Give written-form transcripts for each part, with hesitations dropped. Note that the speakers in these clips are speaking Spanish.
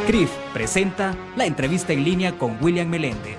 CRIF presenta la entrevista en línea con William Meléndez.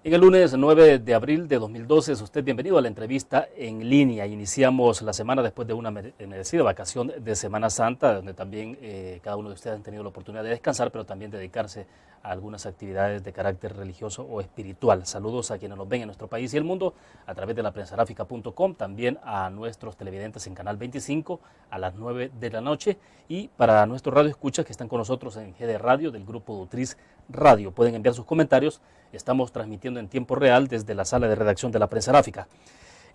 En el lunes 9 de abril de 2012 es usted bienvenido a la entrevista en línea. Iniciamos la semana después de una merecida vacación de Semana Santa, donde también cada uno de ustedes han tenido la oportunidad de descansar, pero también dedicarse a algunas actividades de carácter religioso o espiritual. Saludos a quienes nos ven en nuestro país y el mundo a través de laprensagrafica.com, también a nuestros televidentes en Canal 25 a las 9 de la noche y para nuestros radioescuchas que están con nosotros en GD Radio del grupo Dutriz Radio. Pueden enviar sus comentarios. Estamos transmitiendo en tiempo real desde la sala de redacción de la Prensa Gráfica.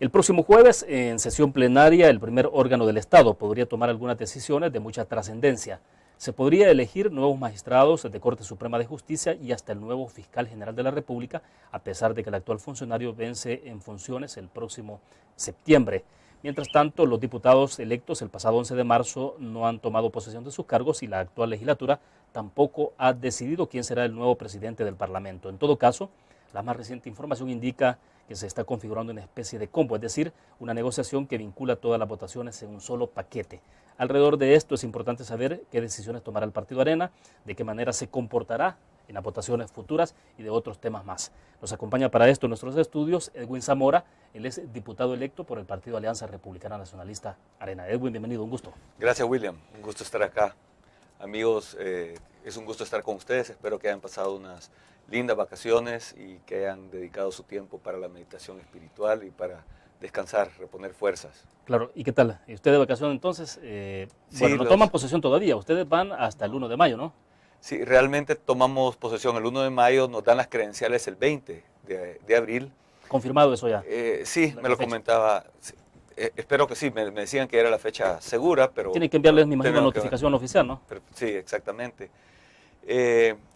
El próximo jueves, en sesión plenaria, el primer órgano del Estado podría tomar algunas decisiones de mucha trascendencia. Se podría elegir nuevos magistrados de Corte Suprema de Justicia y hasta el nuevo fiscal general de la República, a pesar de que el actual funcionario vence en funciones el próximo septiembre. Mientras tanto, los diputados electos el pasado 11 de marzo no han tomado posesión de sus cargos y la actual legislatura tampoco ha decidido quién será el nuevo presidente del Parlamento. En todo caso, la más reciente información indica que se está configurando una especie de combo, es decir, una negociación que vincula todas las votaciones en un solo paquete. Alrededor de esto es importante saber qué decisiones tomará el Partido Arena, de qué manera se comportará en las votaciones futuras y de otros temas más. Nos acompaña para esto en nuestros estudios Edwin Zamora, él es diputado electo por el Partido Alianza Republicana Nacionalista Arena. Edwin, bienvenido, un gusto. Gracias, William, un gusto estar acá. Amigos, es un gusto estar con ustedes, espero que hayan pasado unas lindas vacaciones y que hayan dedicado su tiempo para la meditación espiritual y para descansar, reponer fuerzas. Claro, ¿y qué tal? ¿Usted de vacación entonces? Bueno, no toman posesión todavía, ustedes van hasta el 1 de mayo, ¿no? Sí, realmente tomamos posesión el 1 de mayo, nos dan las credenciales el 20 de abril. ¿Confirmado eso ya? Sí, me lo comentaba. Sí, espero que sí, me decían que era la fecha segura, pero... Tienen que enviarles, me imagino, notificación oficial, ¿no? Pero, sí, exactamente.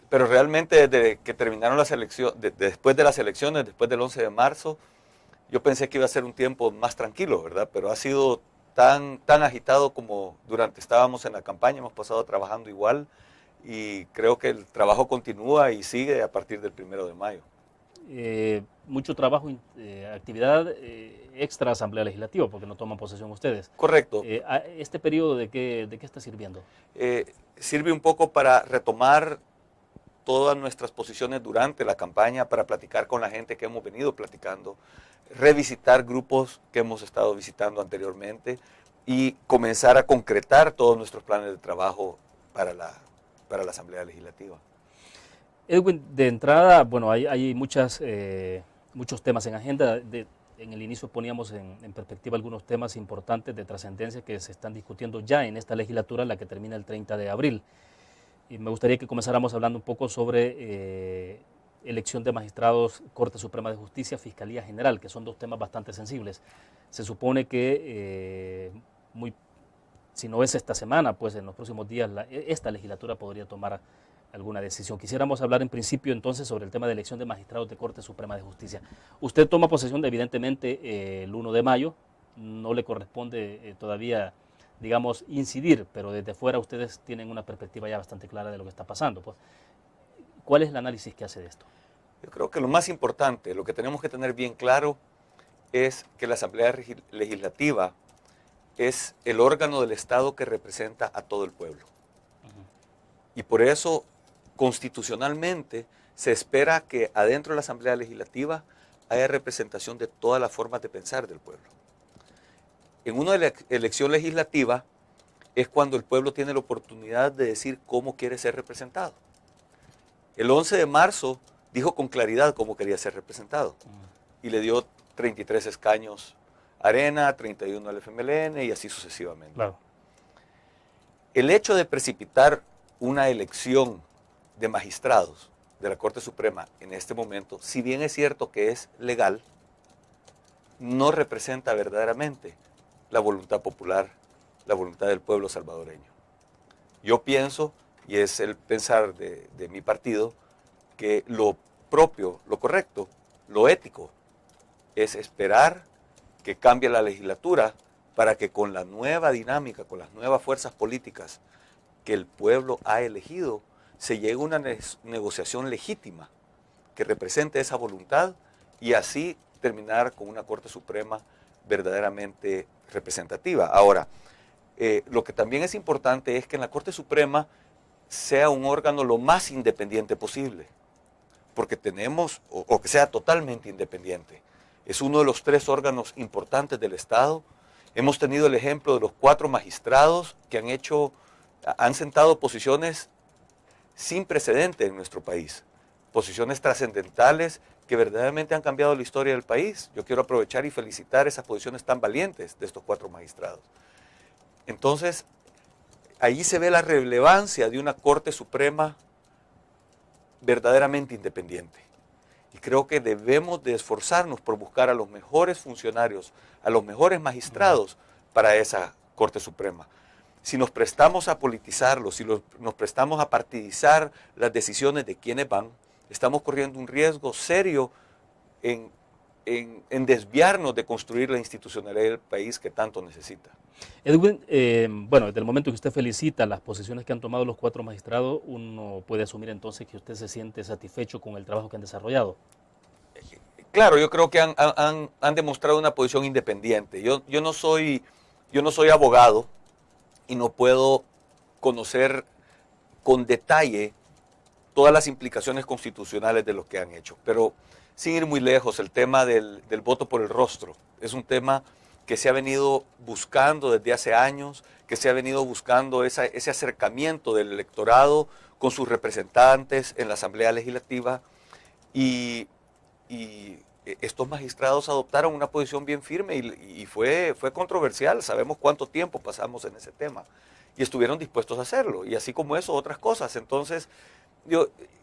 Pero realmente desde que terminaron las elecciones, después de las elecciones, después del 11 de marzo, yo pensé que iba a ser un tiempo más tranquilo, ¿verdad? Pero ha sido tan agitado como durante estábamos en la campaña, hemos pasado trabajando igual y creo que el trabajo continúa y sigue a partir del 1 de mayo. Mucho trabajo, actividad extra Asamblea Legislativa, porque no toman posesión ustedes. Correcto. ¿Este periodo de qué está sirviendo? Sirve un poco para retomar todas nuestras posiciones durante la campaña, para platicar con la gente que hemos venido platicando, revisitar grupos que hemos estado visitando anteriormente y comenzar a concretar todos nuestros planes de trabajo para la Asamblea Legislativa. Edwin, de entrada, bueno, hay muchos temas en agenda. En el inicio poníamos en perspectiva algunos temas importantes de trascendencia que se están discutiendo ya en esta legislatura, la que termina el 30 de abril. Y me gustaría que comenzáramos hablando un poco sobre elección de magistrados, Corte Suprema de Justicia, Fiscalía General, que son dos temas bastante sensibles. Se supone que, si no es esta semana, pues en los próximos días esta legislatura podría tomar alguna decisión. Quisiéramos hablar en principio entonces sobre el tema de elección de magistrados de Corte Suprema de Justicia. Usted toma posesión evidentemente el 1 de mayo, no le corresponde todavía, digamos, incidir, pero desde fuera ustedes tienen una perspectiva ya bastante clara de lo que está pasando. Pues, ¿cuál es el análisis que hace de esto? Yo creo que lo más importante, lo que tenemos que tener bien claro, es que la Asamblea Legislativa es el órgano del Estado que representa a todo el pueblo. Y por eso, constitucionalmente, se espera que adentro de la Asamblea Legislativa haya representación de todas las formas de pensar del pueblo. En una elección legislativa es cuando el pueblo tiene la oportunidad de decir cómo quiere ser representado. El 11 de marzo dijo con claridad cómo quería ser representado y le dio 33 escaños a Arena, 31 al FMLN y así sucesivamente. Claro. El hecho de precipitar una elección de magistrados de la Corte Suprema en este momento, si bien es cierto que es legal, no representa verdaderamente la voluntad popular, la voluntad del pueblo salvadoreño. Yo pienso, y es el pensar de mi partido, que lo propio, lo correcto, lo ético, es esperar que cambie la legislatura para que con la nueva dinámica, con las nuevas fuerzas políticas que el pueblo ha elegido, se llegue a una negociación legítima que represente esa voluntad y así terminar con una Corte Suprema verdaderamente representativa. Ahora, lo que también es importante es que en la Corte Suprema sea un órgano lo más independiente posible, porque tenemos, o que sea totalmente independiente. Es uno de los 3 órganos importantes del Estado. Hemos tenido el ejemplo de los 4 magistrados que han sentado posiciones sin precedente en nuestro país, posiciones trascendentales que verdaderamente han cambiado la historia del país. Yo quiero aprovechar y felicitar esas posiciones tan valientes de estos 4 magistrados. Entonces, ahí se ve la relevancia de una Corte Suprema verdaderamente independiente. Y creo que debemos de esforzarnos por buscar a los mejores funcionarios, a los mejores magistrados para esa Corte Suprema. Si nos prestamos a politizarlo, si nos prestamos a partidizar las decisiones de quienes van, estamos corriendo un riesgo serio en desviarnos de construir la institucionalidad del país que tanto necesita. Edwin, bueno, desde el momento que usted felicita las posiciones que han tomado los 4 magistrados, uno puede asumir entonces que usted se siente satisfecho con el trabajo que han desarrollado. Claro, yo creo que han demostrado una posición independiente. Yo no soy abogado y no puedo conocer con detalle todas las implicaciones constitucionales de lo que han hecho, pero sin ir muy lejos, el tema del voto por el rostro es un tema que se ha venido buscando desde hace años, que se ha venido buscando ese acercamiento del electorado con sus representantes en la Asamblea Legislativa y estos magistrados adoptaron una posición bien firme y fue controversial. Sabemos cuánto tiempo pasamos en ese tema y estuvieron dispuestos a hacerlo, y así como eso, otras cosas. Entonces,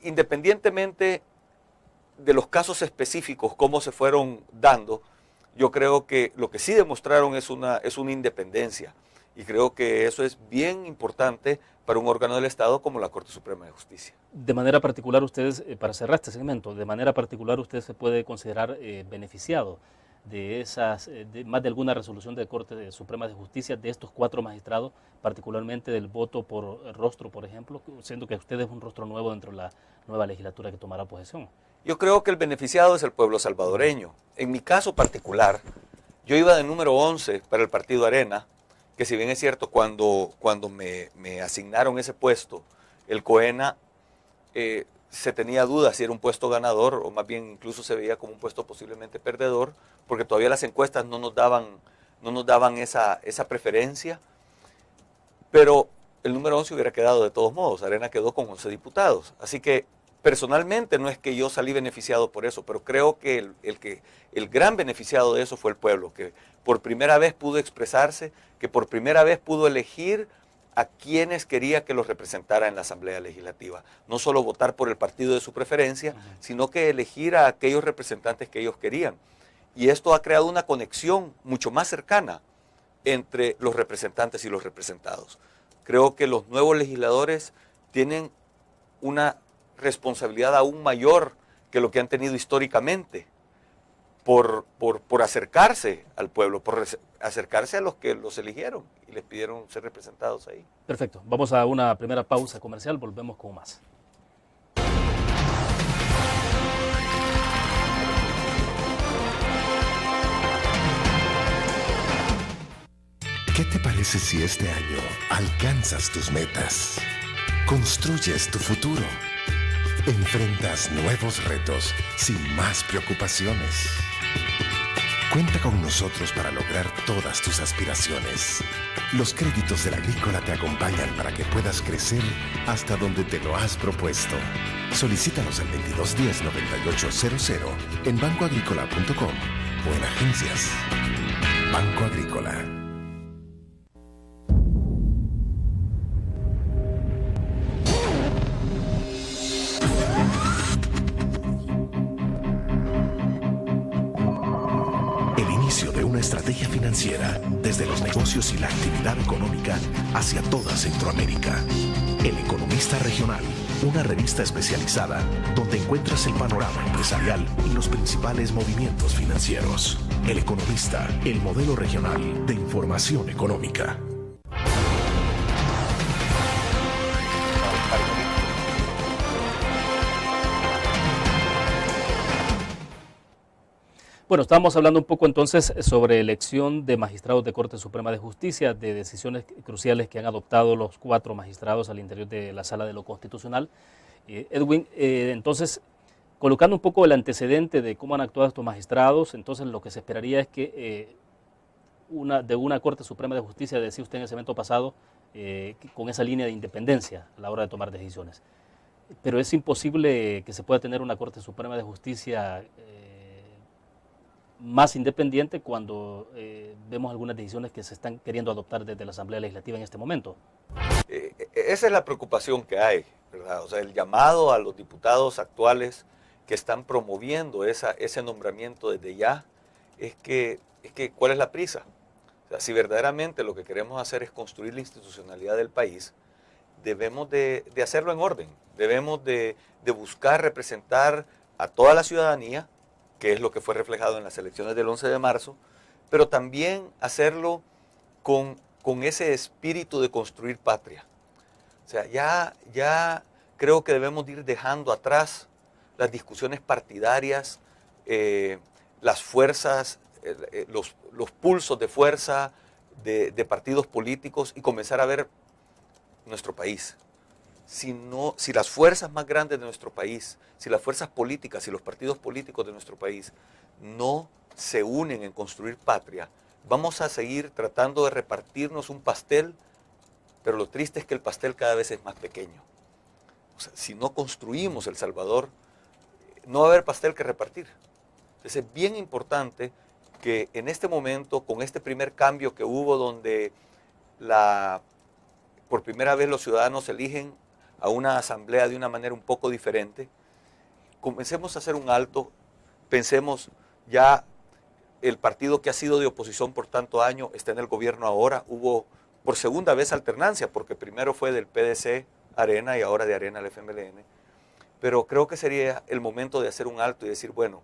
independientemente de los casos específicos, cómo se fueron dando, yo creo que lo que sí demostraron es una independencia, y creo que eso es bien importante para un órgano del Estado como la Corte Suprema de Justicia. De manera particular, ustedes, para cerrar este segmento, de manera particular usted se puede considerar beneficiado de más de alguna resolución de Corte Suprema de Justicia de estos 4 magistrados, particularmente del voto por rostro, por ejemplo, siendo que usted es un rostro nuevo dentro de la nueva legislatura que tomará posesión. Yo creo que el beneficiado es el pueblo salvadoreño. En mi caso particular, yo iba de número 11 para el Partido Arena, que si bien es cierto, cuando me asignaron ese puesto, el COENA, se tenía dudas si era un puesto ganador, o más bien incluso se veía como un puesto posiblemente perdedor, porque todavía las encuestas no nos daban esa preferencia, pero el número 11 hubiera quedado de todos modos. Arena quedó con 11 diputados, así que personalmente no es que yo salí beneficiado por eso, pero creo que el gran beneficiado de eso fue el pueblo, que por primera vez pudo expresarse, que por primera vez pudo elegir a quienes quería que los representara en la Asamblea Legislativa. No solo votar por el partido de su preferencia, sino que elegir a aquellos representantes que ellos querían. Y esto ha creado una conexión mucho más cercana entre los representantes y los representados. Creo que los nuevos legisladores tienen una responsabilidad aún mayor que lo que han tenido históricamente por acercarse al pueblo, por acercarse a los que los eligieron y les pidieron ser representados ahí. Perfecto, vamos a una primera pausa comercial, volvemos con más. ¿Qué te parece si este año alcanzas tus metas? Construyes tu futuro. Enfrentas nuevos retos sin más preocupaciones. Cuenta con nosotros para lograr todas tus aspiraciones. Los créditos de la Agrícola te acompañan para que puedas crecer hasta donde te lo has propuesto. Solicítalos al 2210-9800 en bancoagricola.com o en agencias. Banco Agrícola. Estrategia financiera desde los negocios y la actividad económica hacia toda Centroamérica. El Economista Regional, una revista especializada donde encuentras el panorama empresarial y los principales movimientos financieros. El Economista, el modelo regional de información económica. Bueno, estábamos hablando un poco entonces sobre elección de magistrados de Corte Suprema de Justicia, de decisiones cruciales que han adoptado los 4 magistrados al interior de la Sala de lo Constitucional. Edwin, entonces, colocando un poco el antecedente de cómo han actuado estos magistrados, entonces lo que se esperaría es que de una Corte Suprema de Justicia, decía usted en ese evento pasado, con esa línea de independencia a la hora de tomar decisiones. Pero es imposible que se pueda tener una Corte Suprema de Justicia más independiente cuando vemos algunas decisiones que se están queriendo adoptar desde la Asamblea Legislativa en este momento. Esa es la preocupación que hay, ¿verdad? O sea, el llamado a los diputados actuales que están promoviendo ese nombramiento desde ya es que ¿cuál es la prisa? O sea, si verdaderamente lo que queremos hacer es construir la institucionalidad del país, debemos de hacerlo en orden, debemos de buscar representar a toda la ciudadanía, que es lo que fue reflejado en las elecciones del 11 de marzo, pero también hacerlo con ese espíritu de construir patria. O sea, ya creo que debemos de ir dejando atrás las discusiones partidarias, las fuerzas, los pulsos de fuerza de partidos políticos y comenzar a ver nuestro país. Si las fuerzas más grandes de nuestro país, si las fuerzas políticas y los partidos políticos de nuestro país no se unen en construir patria, vamos a seguir tratando de repartirnos un pastel, pero lo triste es que el pastel cada vez es más pequeño. O sea, si no construimos El Salvador, no va a haber pastel que repartir. Entonces es bien importante que en este momento, con este primer cambio que hubo donde por primera vez los ciudadanos eligen a una asamblea de una manera un poco diferente, comencemos a hacer un alto, pensemos ya el partido que ha sido de oposición por tanto año está en el gobierno ahora, hubo por segunda vez alternancia, porque primero fue del PDC Arena y ahora de Arena al FMLN, pero creo que sería el momento de hacer un alto y decir, bueno,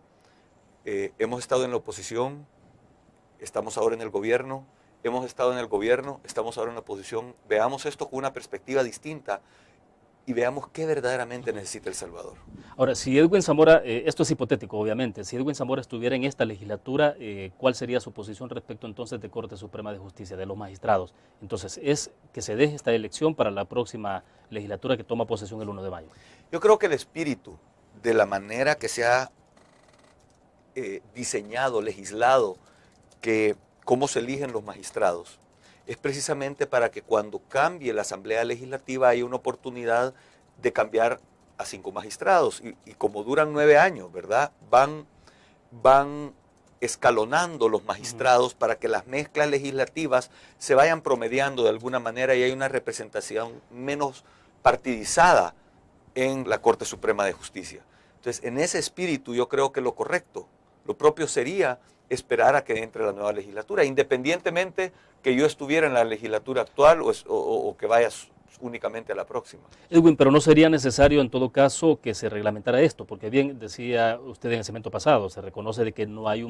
hemos estado en la oposición, estamos ahora en el gobierno, hemos estado en el gobierno, estamos ahora en la oposición, veamos esto con una perspectiva distinta y veamos qué verdaderamente necesita El Salvador. Ahora, si Edwin Zamora, esto es hipotético obviamente, si Edwin Zamora estuviera en esta legislatura, ¿cuál sería su posición respecto entonces de Corte Suprema de Justicia, de los magistrados? Entonces, ¿es que se deje esta elección para la próxima legislatura que toma posesión el 1 de mayo? Yo creo que el espíritu de la manera que se ha diseñado, legislado, que cómo se eligen los magistrados, es precisamente para que cuando cambie la Asamblea Legislativa haya una oportunidad de cambiar a 5 magistrados. Y como duran 9 años, ¿verdad? Van escalonando los magistrados para que las mezclas legislativas se vayan promediando de alguna manera y hay una representación menos partidizada en la Corte Suprema de Justicia. Entonces, en ese espíritu yo creo que lo correcto, lo propio sería esperar a que entre la nueva legislatura, independientemente que yo estuviera en la legislatura actual o que vaya únicamente a la próxima. Edwin, pero no sería necesario en todo caso que se reglamentara esto, porque bien decía usted en el segmento pasado, se reconoce de que no hay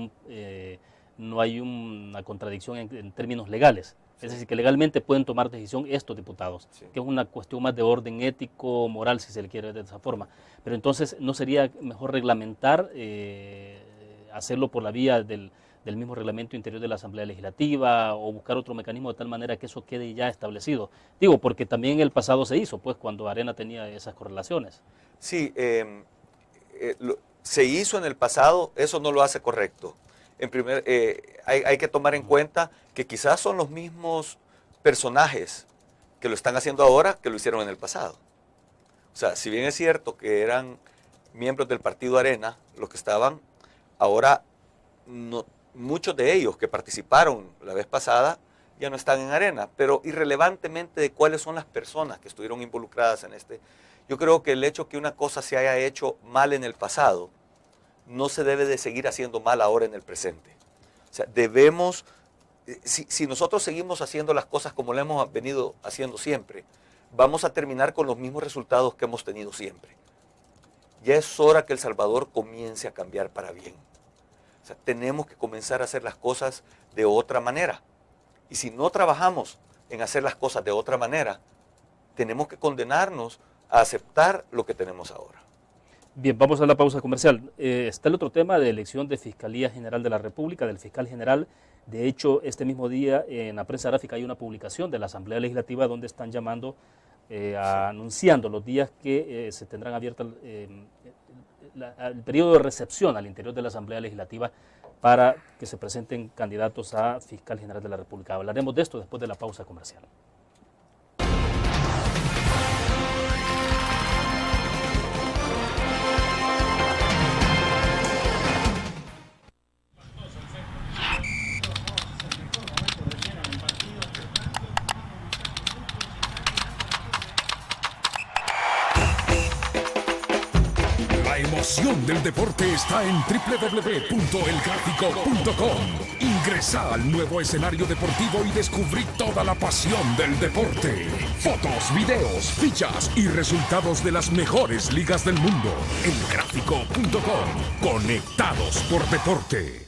una contradicción en términos legales. Es decir, que legalmente pueden tomar decisión estos diputados, sí, que es una cuestión más de orden ético, moral, si se le quiere de esa forma. Pero entonces, ¿no sería mejor reglamentar, hacerlo por la vía del mismo reglamento interior de la Asamblea Legislativa o buscar otro mecanismo de tal manera que eso quede ya establecido? Digo, porque también en el pasado se hizo, pues, cuando Arena tenía esas correlaciones. Sí, se hizo en el pasado, eso no lo hace correcto. Hay que tomar en cuenta que quizás son los mismos personajes que lo están haciendo ahora que lo hicieron en el pasado. O sea, si bien es cierto que eran miembros del partido Arena los que estaban, ahora muchos de ellos que participaron la vez pasada ya no están en Arena, pero irrelevantemente de cuáles son las personas que estuvieron involucradas en yo creo que el hecho que una cosa se haya hecho mal en el pasado no se debe de seguir haciendo mal ahora en el presente. O sea, debemos, si nosotros seguimos haciendo las cosas como lo hemos venido haciendo siempre, vamos a terminar con los mismos resultados que hemos tenido siempre. Ya es hora que El Salvador comience a cambiar para bien. O sea, tenemos que comenzar a hacer las cosas de otra manera. Y si no trabajamos en hacer las cosas de otra manera, tenemos que condenarnos a aceptar lo que tenemos ahora. Bien, vamos a la pausa comercial. Está el otro tema de elección de Fiscalía General de la República, del fiscal general. De hecho, este mismo día en la prensa gráfica hay una publicación de la Asamblea Legislativa donde están llamando, anunciando los días que se tendrán abiertas el periodo de recepción al interior de la Asamblea Legislativa para que se presenten candidatos a fiscal general de la República. Hablaremos de esto después de la pausa comercial. La emoción del deporte está en www.elgráfico.com. Ingresa al nuevo escenario deportivo y descubrí toda la pasión del deporte. Fotos, videos, fichas y resultados de las mejores ligas del mundo. Elgráfico.com. Conectados por deporte.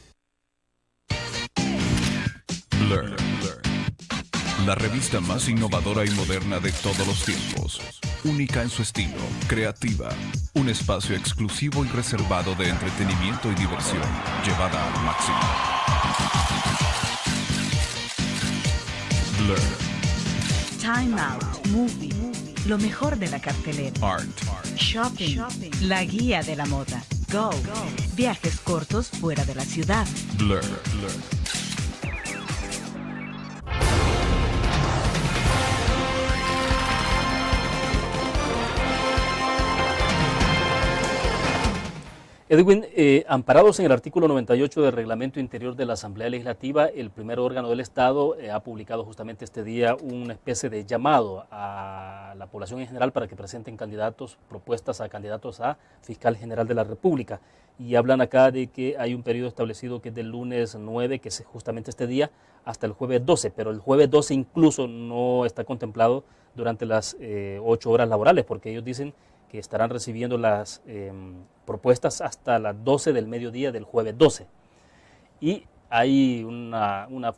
Blur. La revista más innovadora y moderna de todos los tiempos. Única en su estilo, creativa. Un espacio exclusivo y reservado de entretenimiento y diversión, llevada al máximo. Blur. Time Out, Movie, lo mejor de la cartelera. Art. Shopping, la guía de la moda. Go, viajes cortos fuera de la ciudad. Blur. Edwin, amparados en el artículo 98 del Reglamento Interior de la Asamblea Legislativa, el primer órgano del Estado ha publicado justamente este día una especie de llamado a la población en general para que presenten propuestas a candidatos a fiscal general de la República. Y hablan acá de que hay un periodo establecido que es del lunes 9, que es justamente este día, hasta el jueves 12, pero el jueves 12 incluso no está contemplado durante las 8 horas laborales, porque ellos dicen que estarán recibiendo las propuestas hasta las 12 del mediodía del jueves 12. Y hay un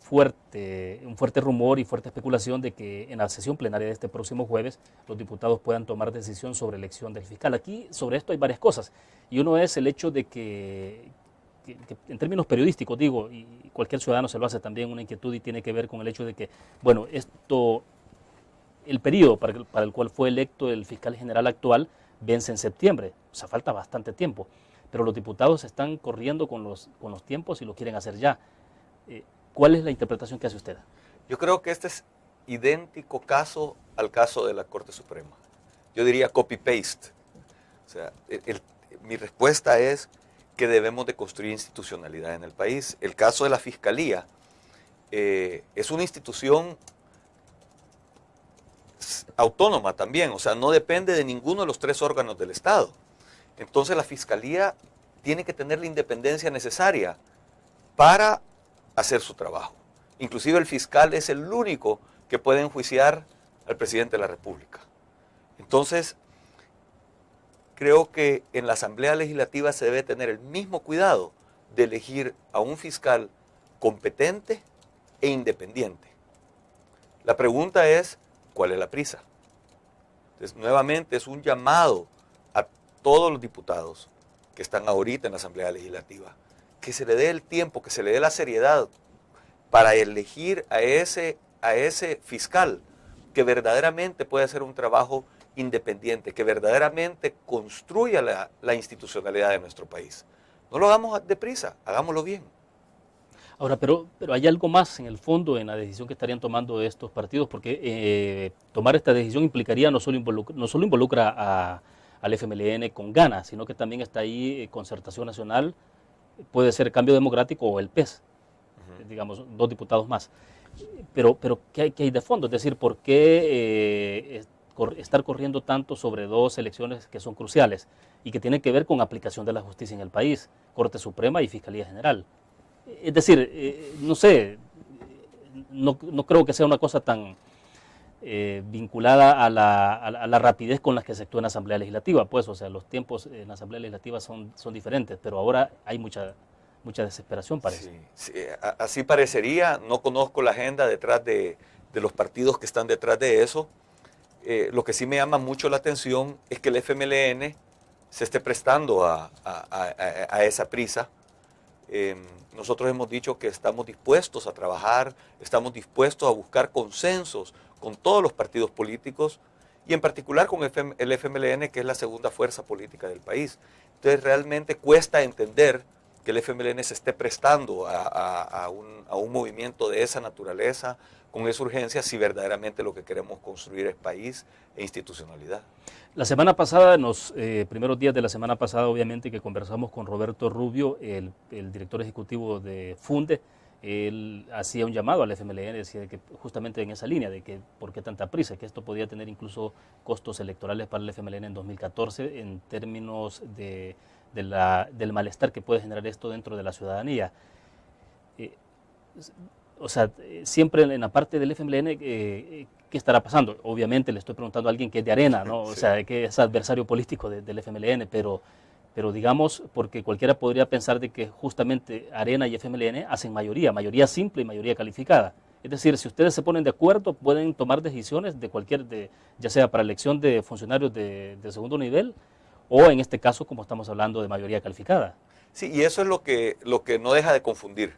fuerte rumor y fuerte especulación de que en la sesión plenaria de este próximo jueves los diputados puedan tomar decisión sobre elección del fiscal. Aquí sobre esto hay varias cosas. Y uno es el hecho de que en términos periodísticos, digo, y cualquier ciudadano se lo hace también una inquietud y tiene que ver con el hecho de que, bueno, el periodo para el cual fue electo el fiscal general actual vence en septiembre, o sea, falta bastante tiempo, pero los diputados están corriendo con los tiempos y lo quieren hacer ya. ¿Cuál es la interpretación que hace usted? Yo creo que este es idéntico caso al caso de la Corte Suprema. Yo diría copy-paste. O sea, mi respuesta es que debemos de construir institucionalidad en el país. El caso de la Fiscalía es una institución autónoma también, o sea, no depende de ninguno de los 3 órganos del Estado. Entonces la Fiscalía tiene que tener la independencia necesaria para hacer su trabajo. Inclusive el fiscal es el único que puede enjuiciar al presidente de la República. Entonces, creo que en la Asamblea Legislativa se debe tener el mismo cuidado de elegir a un fiscal competente e independiente. La pregunta es, ¿cuál es la prisa? Entonces, nuevamente es un llamado a todos los diputados que están ahorita en la Asamblea Legislativa, que se le dé el tiempo, que se le dé la seriedad para elegir a ese fiscal que verdaderamente puede hacer un trabajo independiente, que verdaderamente construya la institucionalidad de nuestro país. No lo hagamos deprisa, hagámoslo bien. Ahora, pero hay algo más en el fondo en la decisión que estarían tomando estos partidos, porque tomar esta decisión implicaría no solo involucra al FMLN con ganas, sino que también está ahí Concertación Nacional, puede ser Cambio Democrático o el PES, digamos, 2 diputados más. Pero ¿qué hay de fondo? Es decir, ¿por qué estar corriendo tanto sobre 2 elecciones que son cruciales y que tienen que ver con aplicación de la justicia en el país, Corte Suprema y Fiscalía General? Es decir, no sé, no creo que sea una cosa tan vinculada a la rapidez con la que se actúa en la Asamblea Legislativa, pues, o sea, los tiempos en la Asamblea Legislativa son diferentes, pero ahora hay mucha desesperación, parece. Sí, así parecería. No conozco la agenda detrás de los partidos que están detrás de eso. Lo que sí me llama mucho la atención es que el FMLN se esté prestando a esa prisa. Nosotros hemos dicho que estamos dispuestos a trabajar, estamos dispuestos a buscar consensos con todos los partidos políticos y en particular con el FMLN, que es la segunda fuerza política del país. Entonces realmente cuesta entender que el FMLN se esté prestando a un movimiento de esa naturaleza, con esa urgencia, si verdaderamente lo que queremos construir es país e institucionalidad. La semana pasada, primeros días de la semana pasada, obviamente, que conversamos con Roberto Rubio, el director ejecutivo de Funde, él hacía un llamado al FMLN, decía que justamente en esa línea de que por qué tanta prisa, que esto podía tener incluso costos electorales para el FMLN en 2014 en términos del malestar que puede generar esto dentro de la ciudadanía. O sea, siempre en la parte del FMLN, ¿qué estará pasando? Obviamente le estoy preguntando a alguien que es de Arena, ¿no? O sea, que es adversario político del FMLN, pero digamos, porque cualquiera podría pensar de que justamente Arena y FMLN hacen mayoría simple y mayoría calificada. Es decir, si ustedes se ponen de acuerdo, pueden tomar decisiones ya sea para elección de funcionarios de segundo nivel, o en este caso, como estamos hablando, de mayoría calificada. Sí, y eso es lo que no deja de confundir.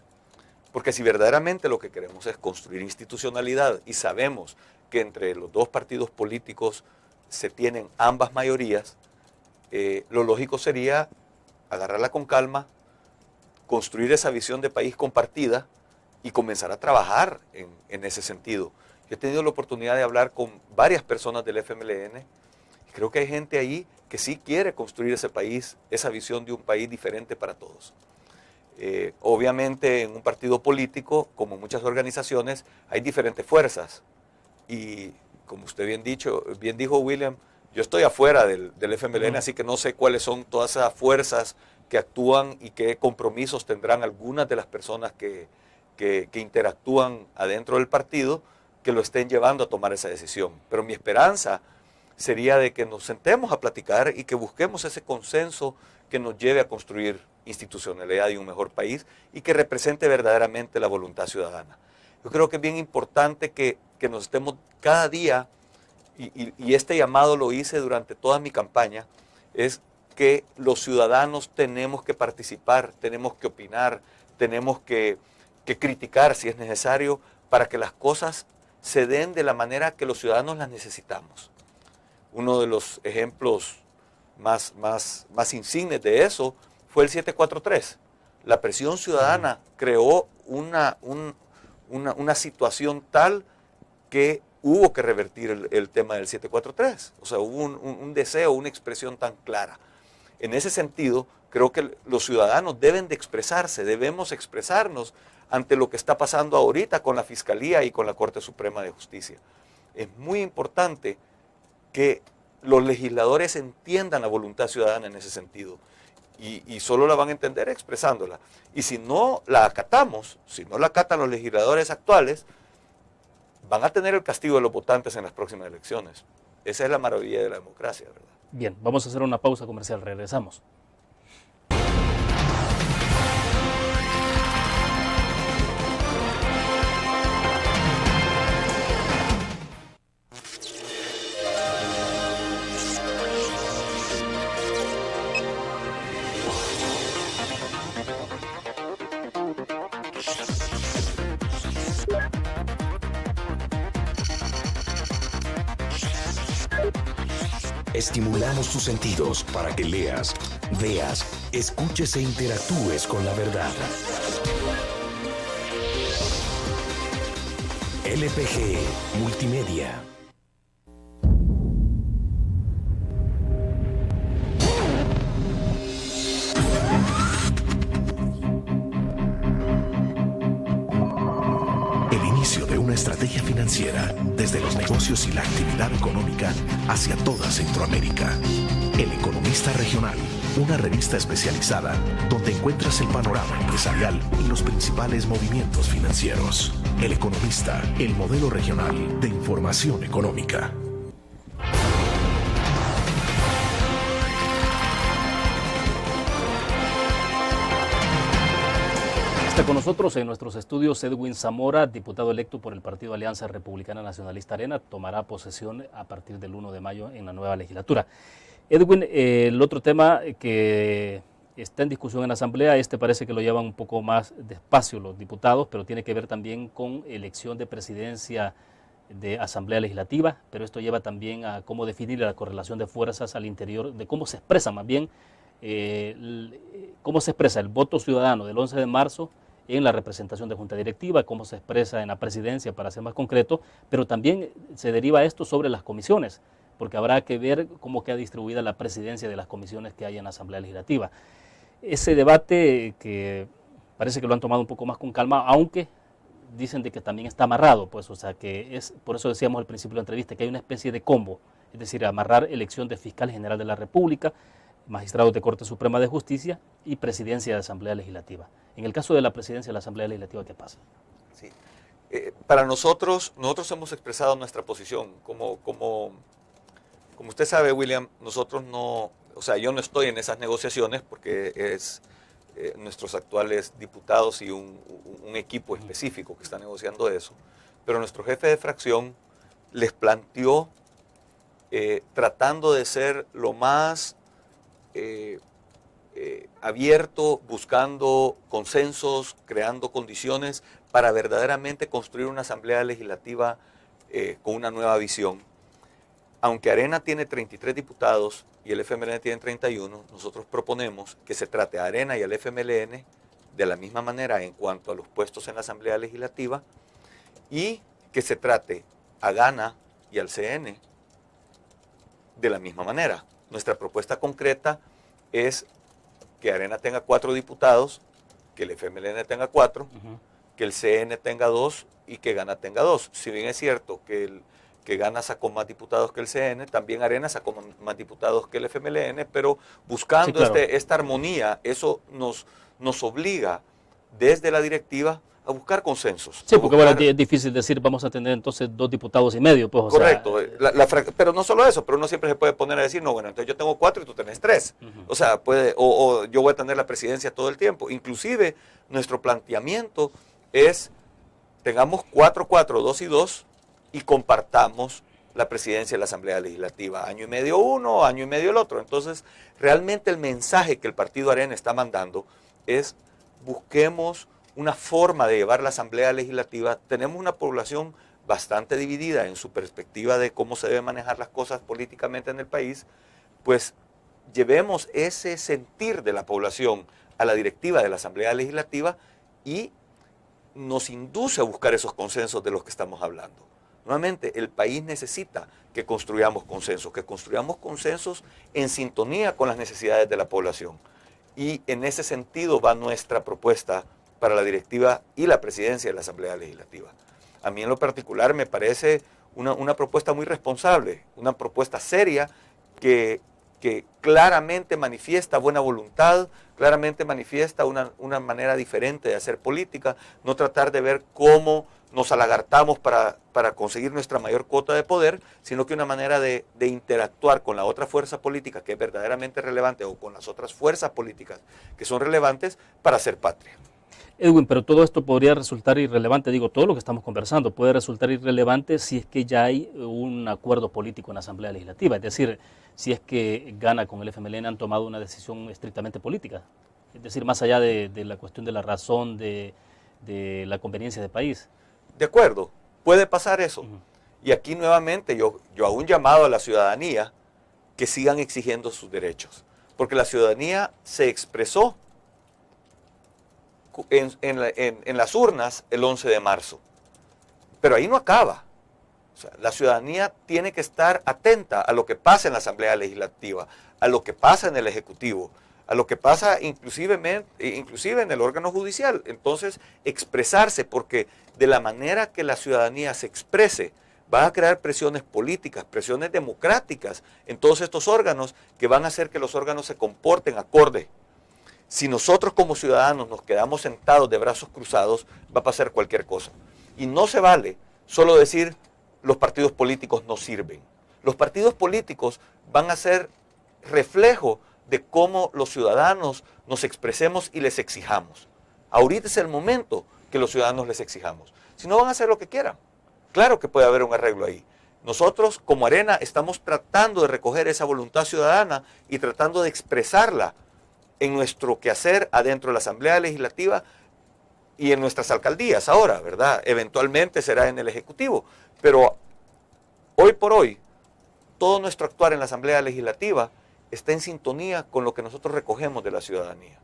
Porque si verdaderamente lo que queremos es construir institucionalidad y sabemos que entre los dos partidos políticos se tienen ambas mayorías, lo lógico sería agarrarla con calma, construir esa visión de país compartida y comenzar a trabajar en ese sentido. Yo he tenido la oportunidad de hablar con varias personas del FMLN y creo que hay gente ahí que sí quiere construir ese país, esa visión de un país diferente para todos. Obviamente en un partido político, como muchas organizaciones, hay diferentes fuerzas y como usted bien dijo William, yo estoy afuera del FMLN, así que no sé cuáles son todas esas fuerzas que actúan y qué compromisos tendrán algunas de las personas que interactúan adentro del partido que lo estén llevando a tomar esa decisión. Pero mi esperanza sería de que nos sentemos a platicar y que busquemos ese consenso que nos lleve a construir institucionalidad y un mejor país y que represente verdaderamente la voluntad ciudadana. Yo creo que es bien importante que nos estemos cada día, y este llamado lo hice durante toda mi campaña, es que los ciudadanos tenemos que participar, tenemos que opinar, tenemos que criticar si es necesario para que las cosas se den de la manera que los ciudadanos las necesitamos. Uno de los ejemplos más insignes de eso fue el 743. La presión ciudadana creó una situación tal que hubo que revertir el tema del 743. O sea, hubo un deseo, una expresión tan clara. En ese sentido, creo que los ciudadanos deben de expresarse, debemos expresarnos ante lo que está pasando ahorita con la Fiscalía y con la Corte Suprema de Justicia. Es muy importante que los legisladores entiendan la voluntad ciudadana en ese sentido y solo la van a entender expresándola. Y si no la acatamos, si no la acatan los legisladores actuales, van a tener el castigo de los votantes en las próximas elecciones. Esa es la maravilla de la democracia, ¿verdad? Bien, vamos a hacer una pausa comercial, regresamos. Estimulamos tus sentidos para que leas, veas, escuches e interactúes con la verdad. LPG Multimedia. El inicio de una estrategia financiera desde los negocios y la actividad económica hacia toda Centroamérica. El Economista Regional, una revista especializada donde encuentras el panorama empresarial y los principales movimientos financieros. El Economista, el modelo regional de información económica. Está con nosotros en nuestros estudios Edwin Zamora, diputado electo por el Partido Alianza Republicana Nacionalista Arena, tomará posesión a partir del 1 de mayo en la nueva legislatura. Edwin, el otro tema que está en discusión en la Asamblea, parece que lo llevan un poco más despacio los diputados, pero tiene que ver también con elección de presidencia de Asamblea Legislativa, pero esto lleva también a cómo definir la correlación de fuerzas al interior, de cómo se expresa más bien, cómo se expresa el voto ciudadano del 11 de marzo en la representación de Junta Directiva, cómo se expresa en la presidencia, para ser más concreto, pero también se deriva esto sobre las comisiones, porque habrá que ver cómo queda distribuida la presidencia de las comisiones que hay en la Asamblea Legislativa. Ese debate que parece que lo han tomado un poco más con calma, aunque dicen de que también está amarrado, pues, o sea, que es, por eso decíamos al principio de la entrevista, que hay una especie de combo, es decir, amarrar elección de fiscal general de la República, magistrados de Corte Suprema de Justicia y presidencia de Asamblea Legislativa. En el caso de la presidencia de la Asamblea Legislativa, ¿qué pasa? Sí. Para nosotros hemos expresado nuestra posición. Como usted sabe, William, nosotros no, o sea, yo no estoy en esas negociaciones porque es nuestros actuales diputados y un equipo específico que está negociando eso, pero nuestro jefe de fracción les planteó, tratando de ser lo más abierto, buscando consensos, creando condiciones para verdaderamente construir una asamblea legislativa con una nueva visión. Aunque Arena tiene 33 diputados y el FMLN tiene 31, nosotros proponemos que se trate a Arena y al FMLN de la misma manera en cuanto a los puestos en la Asamblea Legislativa y que se trate a Gana y al CN de la misma manera. Nuestra propuesta concreta es que Arena tenga 4 diputados, que el FMLN tenga 4, que el CN tenga 2 y que Gana tenga 2. Si bien es cierto que Gana sacó más diputados que el CN, también Arena sacó más diputados que el FMLN, pero buscando sí, claro, esta armonía, eso nos obliga desde la directiva a buscar consensos. Sí, porque bueno, es difícil decir vamos a tener entonces 2,5 diputados, pues, o correcto, sea, pero no solo eso, pero uno siempre se puede poner a decir, no, bueno, entonces yo tengo 4 y tú tenés 3. O sea, o yo voy a tener la presidencia todo el tiempo. Inclusive, nuestro planteamiento es, tengamos 4, 2 y 2 y compartamos la presidencia de la Asamblea Legislativa, año y medio uno, año y medio el otro. Entonces, realmente el mensaje que el Partido Arena está mandando es, busquemos una forma de llevar la Asamblea Legislativa. Tenemos una población bastante dividida en su perspectiva de cómo se deben manejar las cosas políticamente en el país, pues llevemos ese sentir de la población a la directiva de la Asamblea Legislativa y nos induce a buscar esos consensos de los que estamos hablando. Nuevamente, el país necesita que construyamos consensos en sintonía con las necesidades de la población. Y en ese sentido va nuestra propuesta para la directiva y la presidencia de la Asamblea Legislativa. A mí en lo particular me parece una propuesta muy responsable, una propuesta seria que claramente manifiesta buena voluntad, claramente manifiesta una manera diferente de hacer política, no tratar de ver cómo nos alagartamos para conseguir nuestra mayor cuota de poder, sino que una manera de interactuar con la otra fuerza política que es verdaderamente relevante o con las otras fuerzas políticas que son relevantes para hacer patria. Edwin, pero todo esto podría resultar irrelevante, digo, todo lo que estamos conversando puede resultar irrelevante si es que ya hay un acuerdo político en la Asamblea Legislativa, es decir, si es que Gana con el FMLN han tomado una decisión estrictamente política, es decir, más allá de la cuestión de la razón, de la conveniencia del país. De acuerdo, puede pasar eso. Y aquí nuevamente yo hago un llamado a la ciudadanía que sigan exigiendo sus derechos, porque la ciudadanía se expresó en las urnas el 11 de marzo. Pero ahí no acaba. O sea, la ciudadanía tiene que estar atenta a lo que pasa en la Asamblea Legislativa, a lo que pasa en el Ejecutivo, a lo que pasa inclusive en el órgano judicial. Entonces, expresarse, porque de la manera que la ciudadanía se exprese, va a crear presiones políticas, presiones democráticas en todos estos órganos que van a hacer que los órganos se comporten acorde. Si nosotros como ciudadanos nos quedamos sentados de brazos cruzados, va a pasar cualquier cosa. Y no se vale solo decir los partidos políticos no sirven. Los partidos políticos van a ser reflejo de cómo los ciudadanos nos expresemos y les exijamos. Ahorita es el momento que los ciudadanos les exijamos. Si no, van a hacer lo que quieran. Claro que puede haber un arreglo ahí. Nosotros, como Arena, estamos tratando de recoger esa voluntad ciudadana y tratando de expresarla en nuestro quehacer adentro de la Asamblea Legislativa y en nuestras alcaldías ahora, ¿verdad? Eventualmente será en el Ejecutivo, pero hoy por hoy, todo nuestro actuar en la Asamblea Legislativa está en sintonía con lo que nosotros recogemos de la ciudadanía.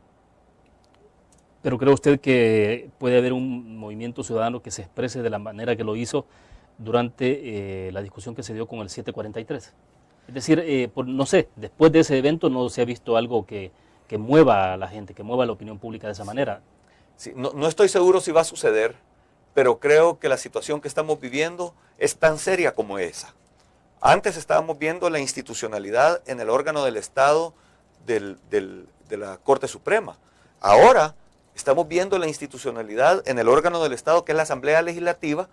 ¿Pero cree usted que puede haber un movimiento ciudadano que se exprese de la manera que lo hizo durante la discusión que se dio con el 743? Es decir, no sé, después de ese evento no se ha visto algo que mueva a la gente, que mueva a la opinión pública de esa manera. Sí, no estoy seguro si va a suceder, pero creo que la situación que estamos viviendo es tan seria como esa. Antes estábamos viendo la institucionalidad en el órgano del Estado de la Corte Suprema. Ahora estamos viendo la institucionalidad en el órgano del Estado, que es la Asamblea Legislativa,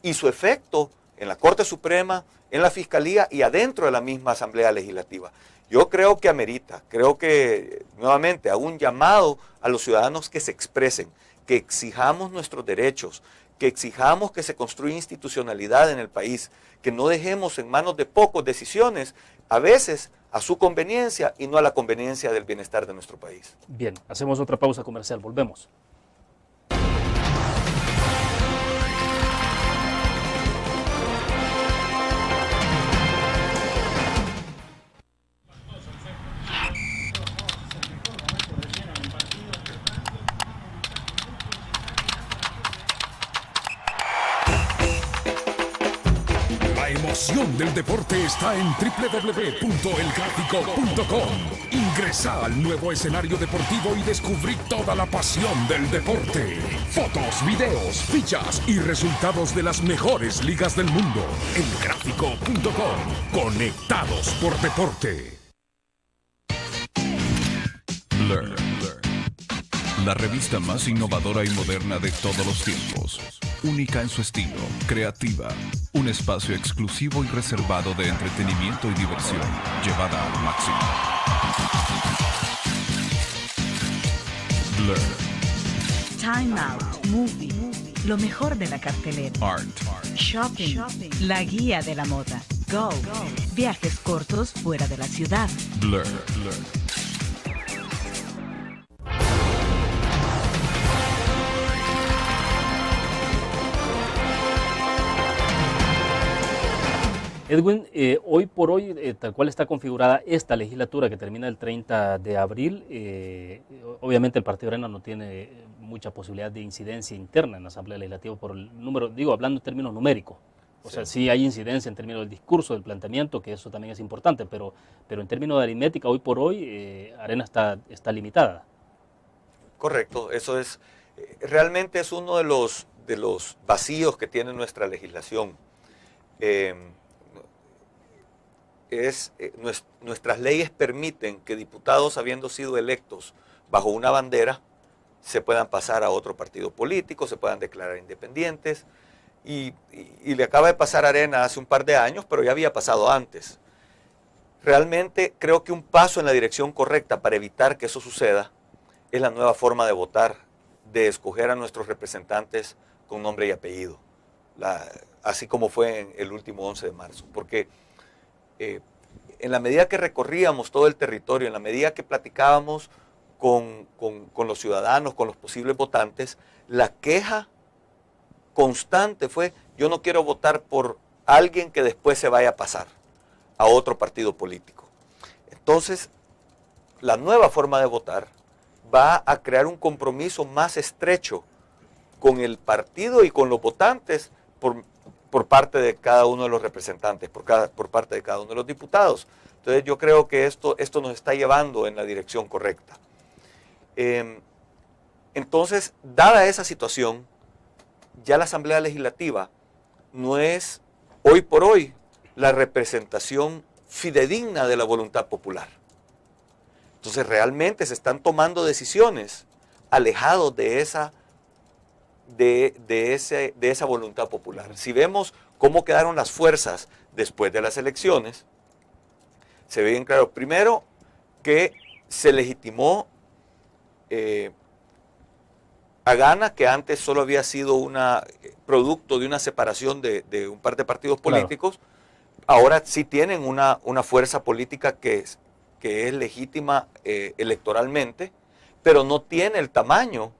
y su efecto en la Corte Suprema, en la Fiscalía y adentro de la misma Asamblea Legislativa. Yo creo que amerita, creo que nuevamente hago un llamado a los ciudadanos que se expresen, que exijamos nuestros derechos, que exijamos que se construya institucionalidad en el país, que no dejemos en manos de pocos decisiones, a veces a su conveniencia y no a la conveniencia del bienestar de nuestro país. Bien, hacemos otra pausa comercial, volvemos. La emoción del deporte está en www.elgráfico.com. Ingresa al nuevo escenario deportivo y descubrí toda la pasión del deporte. Fotos, videos, fichas y resultados de las mejores ligas del mundo. Elgráfico.com. Conectados por deporte. Learn. La revista más innovadora y moderna de todos los tiempos. Única en su estilo, creativa. Un espacio exclusivo y reservado de entretenimiento y diversión, llevada al máximo. Blur. Time Out, Movie, lo mejor de la cartelera. Art. Shopping, la guía de la moda. Go, viajes cortos fuera de la ciudad. Blur. Edwin, hoy por hoy, tal cual está configurada esta legislatura que termina el 30 de abril, obviamente el Partido Arena no tiene mucha posibilidad de incidencia interna en la Asamblea Legislativa por el número, digo, hablando en términos numéricos. O sea, sí hay incidencia en términos del discurso, del planteamiento, que eso también es importante, pero en términos de aritmética, hoy por hoy, Arena está limitada. Correcto, eso es, realmente es uno de los vacíos que tiene nuestra legislación. Nuestras leyes permiten que diputados, habiendo sido electos bajo una bandera, se puedan pasar a otro partido político, se puedan declarar independientes, y le acaba de pasar a Arena hace un par de años, pero ya había pasado antes. Realmente creo que un paso en la dirección correcta para evitar que eso suceda es la nueva forma de votar, de escoger a nuestros representantes con nombre y apellido, así como fue en el último 11 de marzo, porque en la medida que recorríamos todo el territorio, en la medida que platicábamos con los ciudadanos, con los posibles votantes, la queja constante fue: yo no quiero votar por alguien que después se vaya a pasar a otro partido político. Entonces, la nueva forma de votar va a crear un compromiso más estrecho con el partido y con los votantes por parte de cada uno de los representantes, por parte de cada uno de los diputados. Entonces yo creo que esto nos está llevando en la dirección correcta. Entonces, dada esa situación, ya la Asamblea Legislativa no es hoy por hoy la representación fidedigna de la voluntad popular. Entonces realmente se están tomando decisiones alejados de esa voluntad popular. Si vemos cómo quedaron las fuerzas después de las elecciones, se ve bien claro. Primero, que se legitimó a Gana, que antes solo había sido producto de una separación de un par de partidos políticos, ahora sí tienen una fuerza política que es legítima electoralmente, pero no tiene el tamaño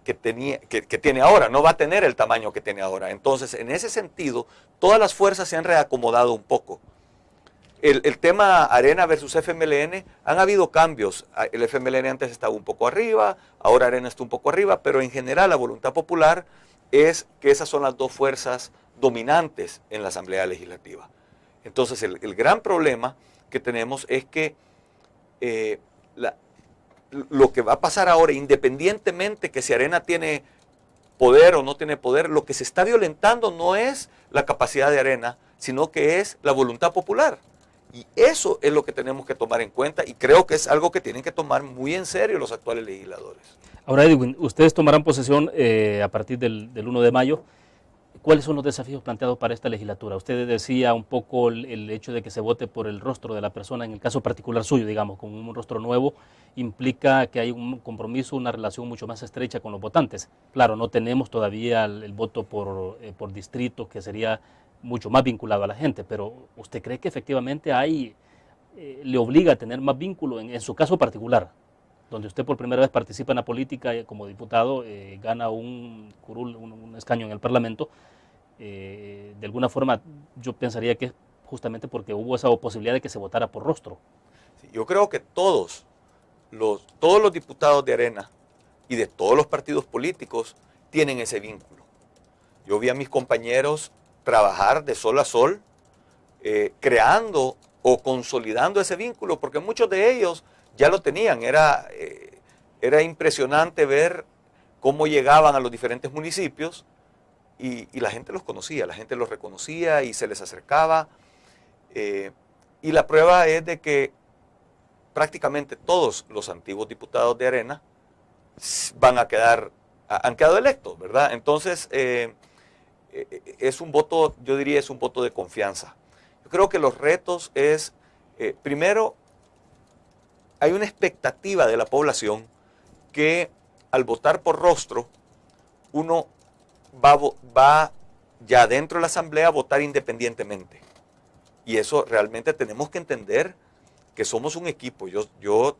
que tiene ahora, no va a tener el tamaño que tiene ahora. Entonces, en ese sentido, todas las fuerzas se han reacomodado un poco. El tema Arena versus FMLN, han habido cambios. El FMLN antes estaba un poco arriba, ahora Arena está un poco arriba, pero en general la voluntad popular es que esas son las dos fuerzas dominantes en la Asamblea Legislativa. Entonces, el gran problema que tenemos es que lo que va a pasar ahora, independientemente que si Arena tiene poder o no tiene poder, lo que se está violentando no es la capacidad de Arena, sino que es la voluntad popular. Y eso es lo que tenemos que tomar en cuenta, y creo que es algo que tienen que tomar muy en serio los actuales legisladores. Ahora, Edwin, ustedes tomarán posesión a partir del 1 de mayo. ¿Cuáles son los desafíos planteados para esta legislatura? Usted decía un poco el hecho de que se vote por el rostro de la persona, en el caso particular suyo, digamos, con un rostro nuevo, implica que hay un compromiso, una relación mucho más estrecha con los votantes. Claro, no tenemos todavía el voto por distrito, que sería mucho más vinculado a la gente, pero ¿usted cree que efectivamente le obliga a tener más vínculo en su caso particular, donde usted por primera vez participa en la política como diputado, gana un curul, un escaño en el Parlamento? De alguna forma yo pensaría que es justamente porque hubo esa posibilidad de que se votara por rostro. Sí, yo creo que todos los diputados de Arena y de todos los partidos políticos tienen ese vínculo. Yo vi a mis compañeros trabajar de sol a sol, creando o consolidando ese vínculo, porque muchos de ellos ya lo tenían. Era impresionante ver cómo llegaban a los diferentes municipios y la gente los conocía, la gente los reconocía y se les acercaba. Y la prueba es de que prácticamente todos los antiguos diputados de Arena han quedado electos, ¿verdad? Entonces, es un voto, yo diría, es un voto de confianza. Yo creo que los retos es, primero, hay una expectativa de la población que al votar por rostro, uno va ya dentro de la Asamblea a votar independientemente. Y eso realmente tenemos que entender que somos un equipo. Yo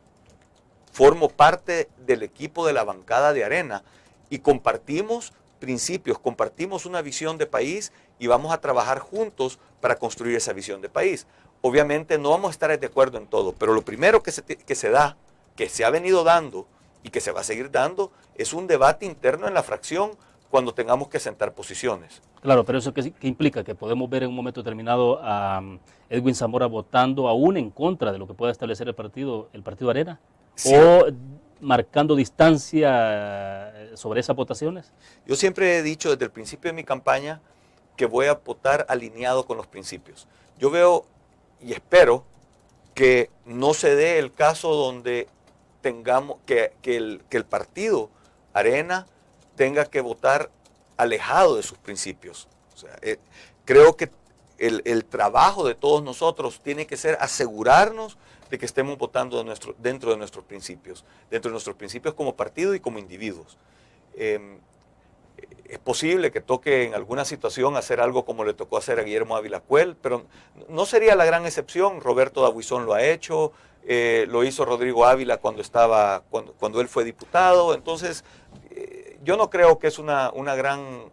formo parte del equipo de la bancada de Arena y compartimos principios, compartimos una visión de país y vamos a trabajar juntos para construir esa visión de país. Obviamente no vamos a estar de acuerdo en todo, pero lo primero que se da, que se ha venido dando y que se va a seguir dando, es un debate interno en la fracción cuando tengamos que sentar posiciones. Claro, pero eso ¿qué implica? Que podemos ver en un momento determinado a Edwin Zamora votando aún en contra de lo que pueda establecer el partido Arena, sí, o marcando distancia sobre esas votaciones. Yo siempre he dicho desde el principio de mi campaña que voy a votar alineado con los principios. Yo veo y espero que no se dé el caso donde tengamos que el partido Arena tenga que votar alejado de sus principios. O sea, creo que el trabajo de todos nosotros tiene que ser asegurarnos de que estemos votando dentro de nuestros principios como partido y como individuos. Es posible que toque en alguna situación hacer algo como le tocó hacer a Guillermo Ávila Cuel, pero no sería la gran excepción. Roberto Dabuizón lo ha hecho, lo hizo Rodrigo Ávila cuando él fue diputado. Entonces, yo no creo que es una gran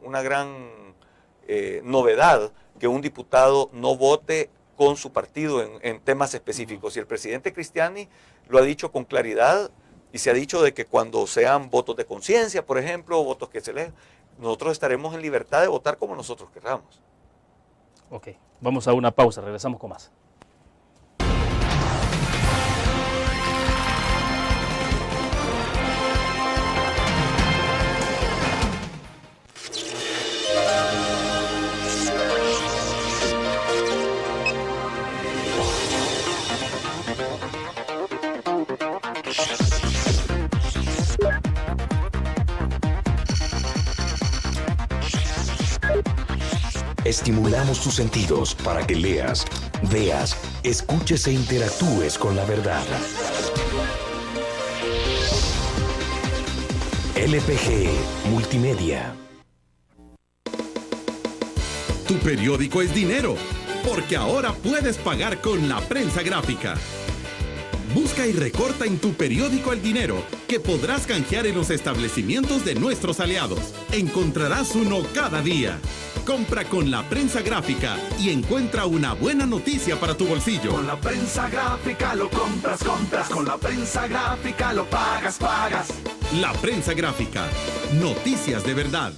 novedad que un diputado no vote con su partido en temas específicos. Y el presidente Cristiani lo ha dicho con claridad y se ha dicho de que cuando sean votos de conciencia, por ejemplo, votos que se leen, nosotros estaremos en libertad de votar como nosotros queramos. Ok, vamos a una pausa, regresamos con más. Estimulamos tus sentidos para que leas, veas, escuches e interactúes con la verdad. LPG Multimedia. Tu periódico es dinero, porque ahora puedes pagar con la prensa gráfica. Busca y recorta en tu periódico el dinero, que podrás canjear en los establecimientos de nuestros aliados. Encontrarás uno cada día. Compra con la prensa gráfica y encuentra una buena noticia para tu bolsillo. Con la prensa gráfica lo compras. Con la prensa gráfica lo pagas. La prensa gráfica. Noticias de verdad.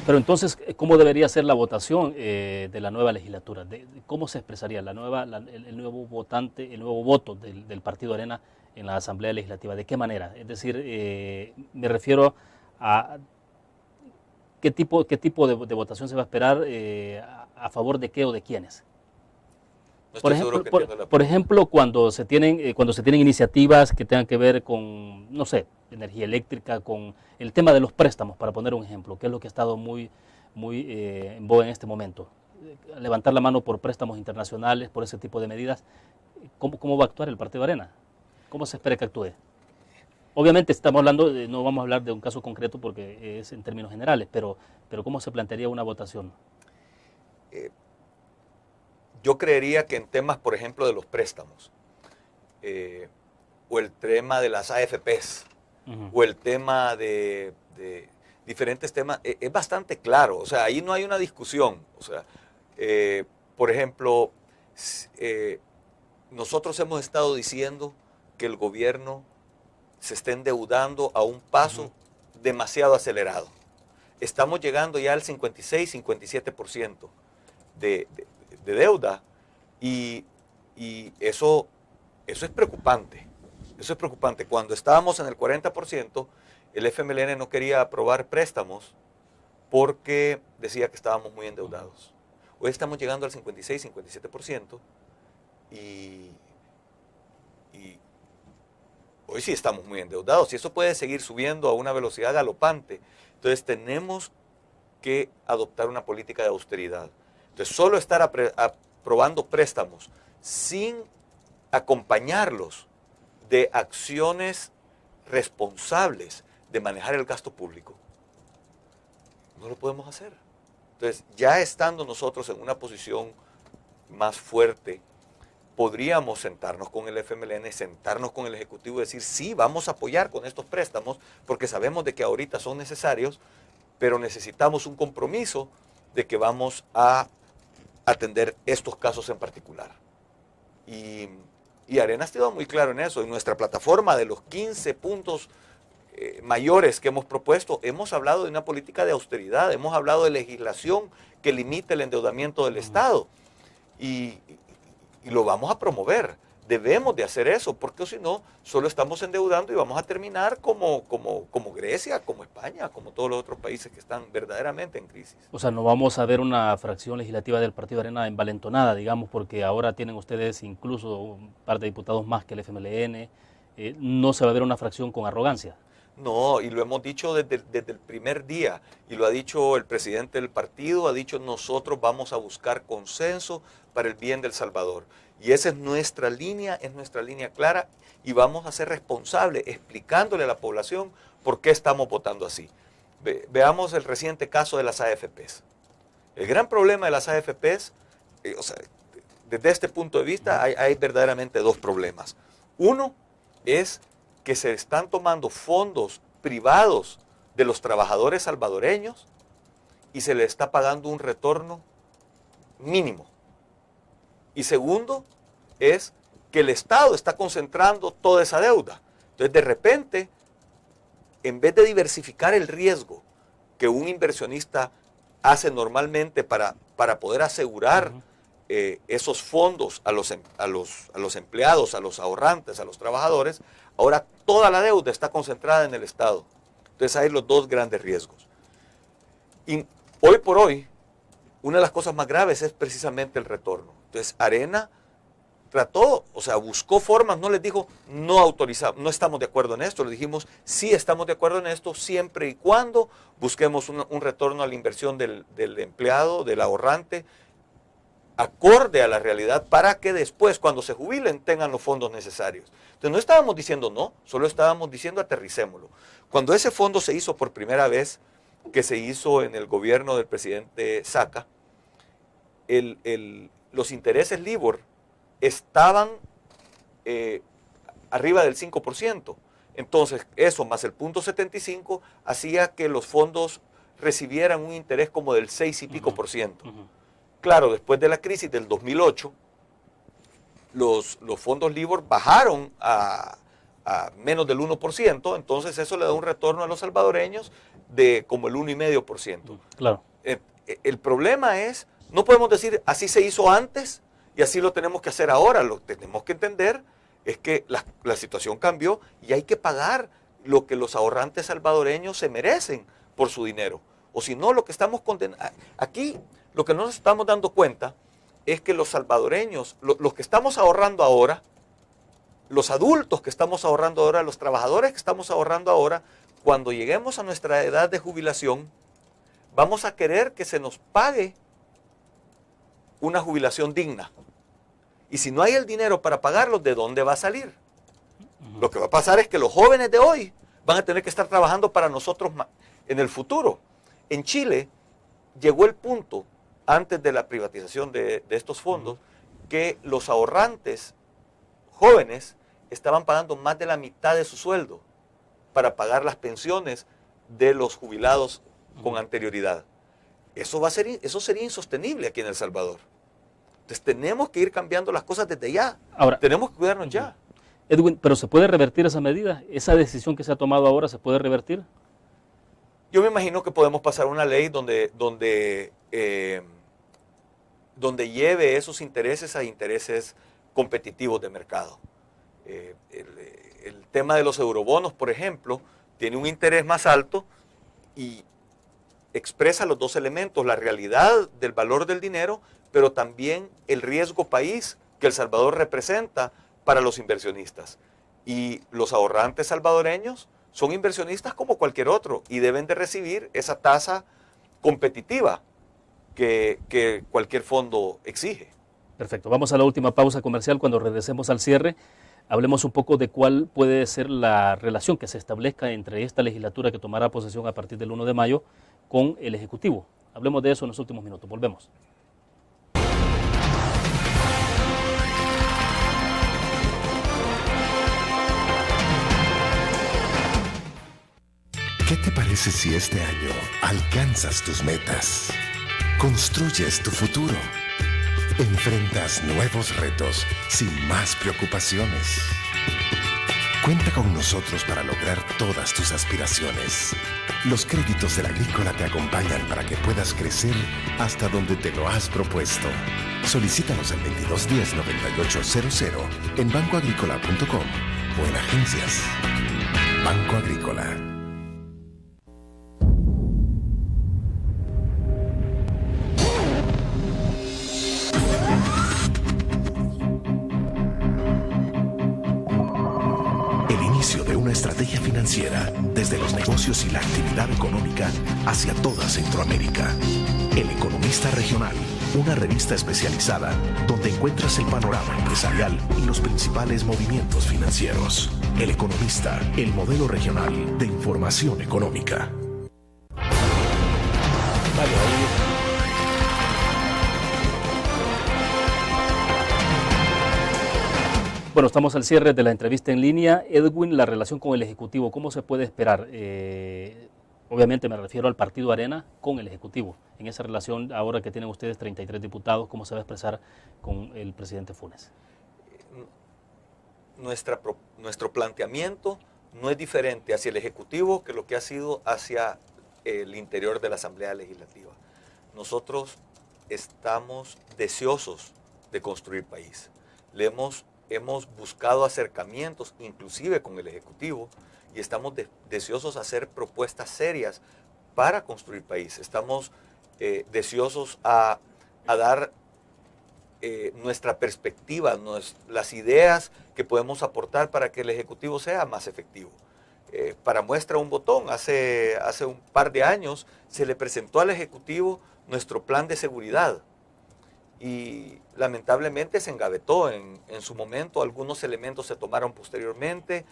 Pero entonces, ¿cómo debería ser la votación de la nueva legislatura? ¿Cómo se expresaría el nuevo votante, el nuevo voto del Partido Arena en la Asamblea Legislativa? ¿De qué manera? Es decir, me refiero a qué tipo de votación se va a esperar, a favor de qué o de quiénes. No por ejemplo, cuando se tienen iniciativas que tengan que ver con, no sé, energía eléctrica, con el tema de los préstamos, para poner un ejemplo, que es lo que ha estado muy en boga en este momento. Levantar la mano por préstamos internacionales, por ese tipo de medidas. ¿Cómo va a actuar el Partido Arena? ¿Cómo se espera que actúe? Obviamente estamos hablando, no vamos a hablar de un caso concreto porque es en términos generales, pero ¿cómo se plantearía una votación? Yo creería que en temas, por ejemplo, de los préstamos, o el tema de las AFPs, o el tema de diferentes temas, es bastante claro. O sea, ahí no hay una discusión. O sea, por ejemplo, nosotros hemos estado diciendo que el gobierno se está endeudando a un paso demasiado acelerado. Estamos llegando ya al 56-57% de deuda, y eso es preocupante. Eso es preocupante. Cuando estábamos en el 40%, el FMLN no quería aprobar préstamos porque decía que estábamos muy endeudados. Hoy estamos llegando al 56-57% y hoy sí estamos muy endeudados, y eso puede seguir subiendo a una velocidad galopante. Entonces tenemos que adoptar una política de austeridad. Entonces, solo estar aprobando préstamos sin acompañarlos de acciones responsables de manejar el gasto público, no lo podemos hacer. Entonces, ya estando nosotros en una posición más fuerte, podríamos sentarnos con el FMLN, sentarnos con el Ejecutivo y decir, sí, vamos a apoyar con estos préstamos, porque sabemos de que ahorita son necesarios, pero necesitamos un compromiso de que vamos a atender estos casos en particular. Y Arena ha estado muy claro en eso. En nuestra plataforma de los 15 puntos mayores que hemos propuesto, hemos hablado de una política de austeridad, hemos hablado de legislación que limite el endeudamiento del Estado, y lo vamos a promover. Debemos de hacer eso, porque si no, solo estamos endeudando y vamos a terminar como Grecia, como España, como todos los otros países que están verdaderamente en crisis. O sea, no vamos a ver una fracción legislativa del Partido Arena envalentonada, digamos, porque ahora tienen ustedes incluso un par de diputados más que el FMLN. No se va a ver una fracción con arrogancia. No, y lo hemos dicho desde el primer día, y lo ha dicho el presidente del partido, ha dicho, nosotros vamos a buscar consenso para el bien del Salvador. Y esa es nuestra línea clara, y vamos a ser responsables explicándole a la población por qué estamos votando así. Veamos el reciente caso de las AFPs. El gran problema de las AFPs, o sea, desde este punto de vista hay verdaderamente dos problemas. Uno es que se están tomando fondos privados de los trabajadores salvadoreños y se les está pagando un retorno mínimo. Y segundo, es que el Estado está concentrando toda esa deuda. Entonces, de repente, en vez de diversificar el riesgo que un inversionista hace normalmente para poder asegurar esos fondos a los empleados, a los ahorrantes, a los trabajadores, ahora toda la deuda está concentrada en el Estado. Entonces, hay los dos grandes riesgos. Y hoy por hoy, una de las cosas más graves es precisamente el retorno. Entonces, Arena trató, o sea, buscó formas, no les dijo, no autorizamos, no estamos de acuerdo en esto, le dijimos, sí estamos de acuerdo en esto, siempre y cuando busquemos un retorno a la inversión del empleado, del ahorrante, acorde a la realidad para que después, cuando se jubilen, tengan los fondos necesarios. Entonces no estábamos diciendo no, solo estábamos diciendo aterricémoslo. Cuando ese fondo se hizo por primera vez, que se hizo en el gobierno del presidente Saca, los intereses LIBOR estaban arriba del 5%. Entonces eso más el 0.75 hacía que los fondos recibieran un interés como del 6 y pico por ciento. Claro, después de la crisis del 2008, los fondos LIBOR bajaron a menos del 1%, entonces eso le da un retorno a los salvadoreños de como el 1,5%. Claro. El problema es, no podemos decir así se hizo antes y así lo tenemos que hacer ahora. Lo que tenemos que entender es que la situación cambió y hay que pagar lo que los ahorrantes salvadoreños se merecen por su dinero. O si no, lo que estamos condenando... Aquí, lo que no nos estamos dando cuenta es que los salvadoreños, los que estamos ahorrando ahora, los adultos que estamos ahorrando ahora, los trabajadores que estamos ahorrando ahora, cuando lleguemos a nuestra edad de jubilación, vamos a querer que se nos pague una jubilación digna. Y si no hay el dinero para pagarlo, ¿de dónde va a salir? Lo que va a pasar es que los jóvenes de hoy van a tener que estar trabajando para nosotros en el futuro. En Chile llegó el punto, antes de la privatización de estos fondos, que los ahorrantes jóvenes estaban pagando más de la mitad de su sueldo para pagar las pensiones de los jubilados con anterioridad. Eso sería insostenible aquí en El Salvador. Entonces tenemos que ir cambiando las cosas desde ya. Ahora, tenemos que cuidarnos ya. Edwin, ¿pero se puede revertir esa medida? ¿Esa decisión que se ha tomado ahora se puede revertir? Yo me imagino que podemos pasar una ley donde lleve esos intereses a intereses competitivos de mercado. El tema de los eurobonos, por ejemplo, tiene un interés más alto y expresa los dos elementos, la realidad del valor del dinero, pero también el riesgo país que El Salvador representa para los inversionistas. Y los ahorrantes salvadoreños son inversionistas como cualquier otro y deben de recibir esa tasa competitiva que cualquier fondo exige. Perfecto, vamos a la última pausa comercial. Cuando regresemos al cierre, hablemos un poco de cuál puede ser la relación que se establezca entre esta legislatura que tomará posesión a partir del 1 de mayo con el Ejecutivo. Hablemos de eso en los últimos minutos. Volvemos. ¿Qué te parece si este año alcanzas tus metas? Construyes tu futuro. Enfrentas nuevos retos sin más preocupaciones. Cuenta con nosotros para lograr todas tus aspiraciones. Los créditos de la Agrícola te acompañan para que puedas crecer hasta donde te lo has propuesto. Solicítanos al 2210-9800 en bancoagricola.com o en agencias. Banco Agrícola. Una estrategia financiera desde los negocios y la actividad económica hacia toda Centroamérica. El Economista Regional, una revista especializada donde encuentras el panorama empresarial y los principales movimientos financieros. El Economista, el modelo regional de información económica. Bueno, estamos al cierre de la entrevista en línea. Edwin, la relación con el Ejecutivo, ¿cómo se puede esperar? Obviamente me refiero al Partido Arena con el Ejecutivo. En esa relación, ahora que tienen ustedes 33 diputados, ¿cómo se va a expresar con el presidente Funes? Nuestro planteamiento no es diferente hacia el Ejecutivo que lo que ha sido hacia el interior de la Asamblea Legislativa. Nosotros estamos deseosos de construir país. Hemos buscado acercamientos, inclusive con el Ejecutivo, y estamos deseosos de hacer propuestas serias para construir país. Estamos deseosos a dar nuestra perspectiva, las ideas que podemos aportar para que el Ejecutivo sea más efectivo. Para muestra un botón, hace un par de años se le presentó al Ejecutivo nuestro plan de seguridad. y lamentablemente se engavetó en su momento. Algunos elementos se tomaron posteriormente,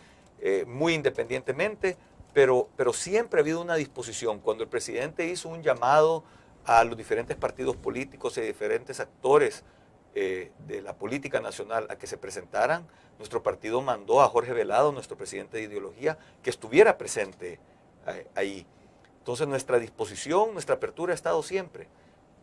muy independientemente, pero siempre ha habido una disposición. Cuando el presidente hizo un llamado a los diferentes partidos políticos y diferentes actores de la política nacional a que se presentaran, nuestro partido mandó a Jorge Velado, nuestro presidente de ideología, que estuviera presente ahí. Entonces nuestra disposición, nuestra apertura ha estado siempre.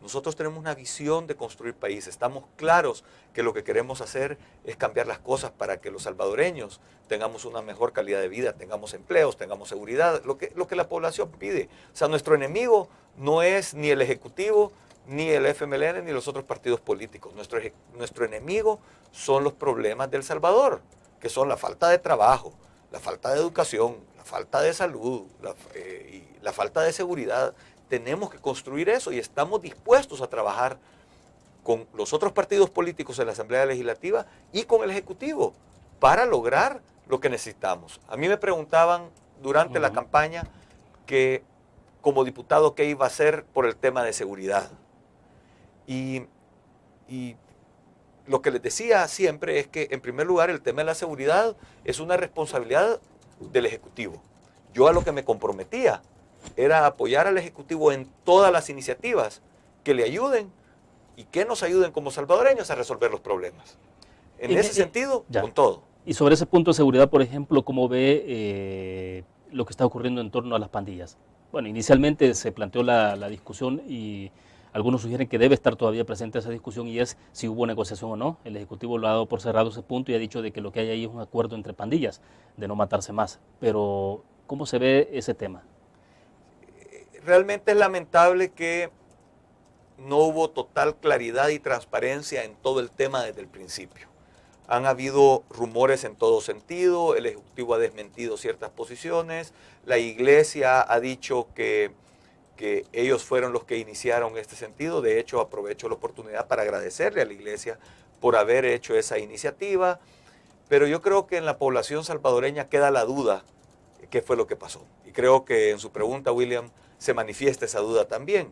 Nosotros tenemos una visión de construir país. Estamos claros que lo que queremos hacer es cambiar las cosas para que los salvadoreños tengamos una mejor calidad de vida, tengamos empleos, tengamos seguridad, lo que la población pide. O sea, nuestro enemigo no es ni el Ejecutivo, ni el FMLN, ni los otros partidos políticos. Nuestro enemigo son los problemas del Salvador, que son la falta de trabajo, la falta de educación, la falta de salud, y la falta de seguridad. Tenemos que construir eso y estamos dispuestos a trabajar con los otros partidos políticos en la Asamblea Legislativa y con el Ejecutivo para lograr lo que necesitamos. A mí me preguntaban durante la campaña que como diputado qué iba a hacer por el tema de seguridad. Y lo que les decía siempre es que en primer lugar el tema de la seguridad es una responsabilidad del Ejecutivo. Yo a lo que me comprometía era apoyar al Ejecutivo en todas las iniciativas que le ayuden y que nos ayuden como salvadoreños a resolver los problemas. En ese sentido, con todo. Y sobre ese punto de seguridad, por ejemplo, ¿cómo ve lo que está ocurriendo en torno a las pandillas? Bueno, inicialmente se planteó la discusión y algunos sugieren que debe estar todavía presente esa discusión y es si hubo negociación o no. El Ejecutivo lo ha dado por cerrado ese punto y ha dicho de que lo que hay ahí es un acuerdo entre pandillas, de no matarse más. Pero, ¿cómo se ve ese tema? Realmente es lamentable que no hubo total claridad y transparencia en todo el tema desde el principio. Han habido rumores en todo sentido, el Ejecutivo ha desmentido ciertas posiciones, la Iglesia ha dicho que ellos fueron los que iniciaron este sentido. De hecho, aprovecho la oportunidad para agradecerle a la Iglesia por haber hecho esa iniciativa, pero yo creo que en la población salvadoreña queda la duda qué fue lo que pasó. Y creo que en su pregunta, William, se manifiesta esa duda también.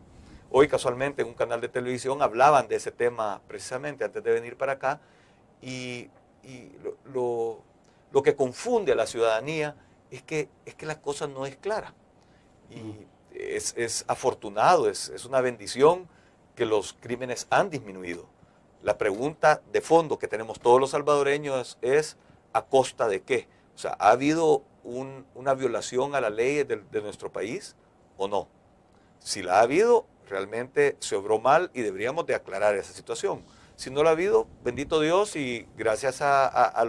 Hoy casualmente en un canal de televisión hablaban de ese tema precisamente antes de venir para acá y lo que confunde a la ciudadanía es que la cosa no es clara. Y es afortunado, es una bendición que los crímenes han disminuido. La pregunta de fondo que tenemos todos los salvadoreños es ¿a costa de qué? O sea, ¿ha habido una violación a la ley de nuestro país o no? Si la ha habido, realmente se obró mal y deberíamos de aclarar esa situación. Si no la ha habido, bendito Dios y gracias a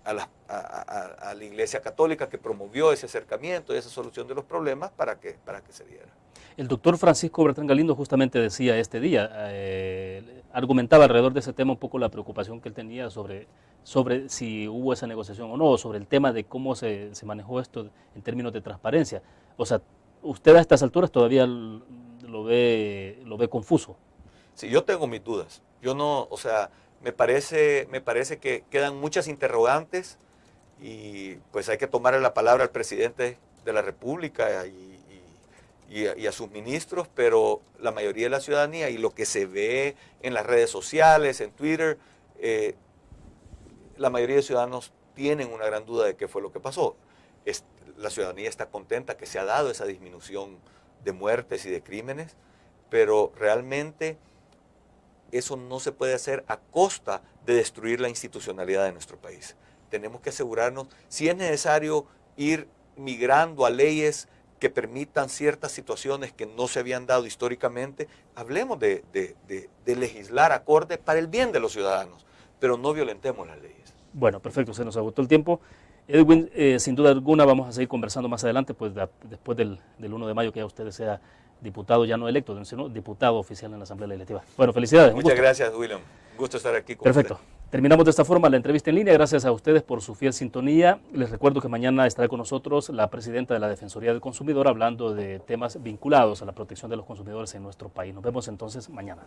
la Iglesia Católica que promovió ese acercamiento y esa solución de los problemas para que se diera. El doctor Francisco Bertrán Galindo justamente decía este día, argumentaba alrededor de ese tema un poco la preocupación que él tenía sobre si hubo esa negociación o no, sobre el tema de cómo se manejó esto en términos de transparencia. O sea, usted a estas alturas todavía lo ve confuso. Sí, yo tengo mis dudas. Yo no, o sea, me parece que quedan muchas interrogantes y pues hay que tomarle la palabra al presidente de la República y a sus ministros, pero la mayoría de la ciudadanía y lo que se ve en las redes sociales, en Twitter, la mayoría de ciudadanos tienen una gran duda de qué fue lo que pasó. La ciudadanía está contenta que se ha dado esa disminución de muertes y de crímenes, pero realmente eso no se puede hacer a costa de destruir la institucionalidad de nuestro país. Tenemos que asegurarnos, si es necesario ir migrando a leyes que permitan ciertas situaciones que no se habían dado históricamente, hablemos de legislar acorde para el bien de los ciudadanos, pero no violentemos las leyes. Bueno, perfecto, se nos agotó el tiempo. Edwin, sin duda alguna vamos a seguir conversando más adelante, pues después del 1 de mayo que ya usted sea diputado ya no electo, sino diputado oficial en la Asamblea Legislativa. Bueno, felicidades. Muchas gracias, William. Un gusto estar aquí con Perfecto. usted. Terminamos de esta forma la entrevista en línea. Gracias a ustedes por su fiel sintonía. Les recuerdo que mañana estará con nosotros la presidenta de la Defensoría del Consumidor hablando de temas vinculados a la protección de los consumidores en nuestro país. Nos vemos entonces mañana.